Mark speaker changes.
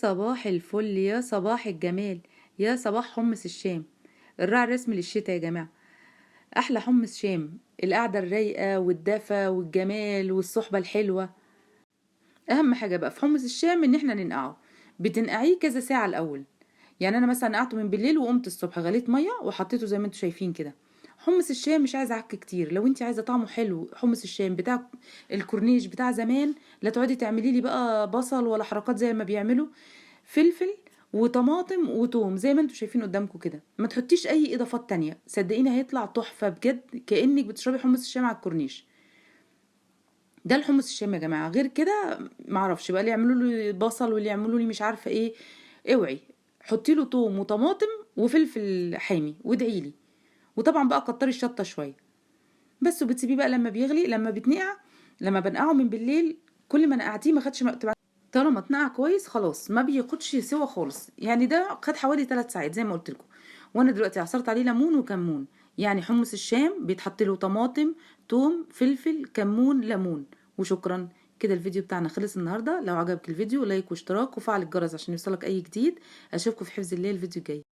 Speaker 1: صباح الفل، يا صباح الجمال، يا صباح حمص الشام. الراعي الرسمي للشتاء يا جماعة. أحلى حمص شام، القعدة الرايقة والدفى والجمال والصحبة الحلوة. أهم حاجة بقى في حمص الشام إن احنا ننقعه. بتنقعيه كذا ساعة الأول. يعني أنا مثلا نقعته من بالليل وقمت الصبح غليت مية وحطيته زي ما انتوا شايفين كده. حمص الشام مش عايزة عك كتير. لو انت عايزة طعمه حلو، حمص الشام بتاع الكورنيش بتاع زمان، لا تقعدي تعملي لي بقى بصل ولا حركات زي ما بيعملوا. فلفل وطماطم وتوم زي ما انتوا شايفين قدامكم كده، ما تحطيش اي اضافات تانية، صدقيني هيطلع تحفة بجد، كأنك بتشربي حمص الشام على الكورنيش. ده الحمص الشام يا جماعة. غير كده معرفش بقى اللي يعملوا لي بصل واللي يعملوا لي مش عارفة ايه. اوعي حطي له توم وطماطم وفلفل حامي وادعي لي. وطبعا بقى كتري الشطة شوية بس، وبتسيبيه بقى لما بيغلي، لما بتنقع. لما بنقعه من بالليل، كل ما نقعتيه ما خدش طالما اتنقع كويس خلاص ما بياخدش سوا خالص. يعني ده خد حوالي 3 ساعات زي ما قلت لكم. وانا دلوقتي عصرت عليه ليمون وكمون. يعني حمص الشام بيتحط له طماطم، توم، فلفل، كمون، ليمون. وشكرا. كده الفيديو بتاعنا خلص النهارده. لو عجبك الفيديو لايك واشتراك وفعل الجرس عشان يوصلك اي جديد. اشوفكم في حفظ الله الفيديو الجاي.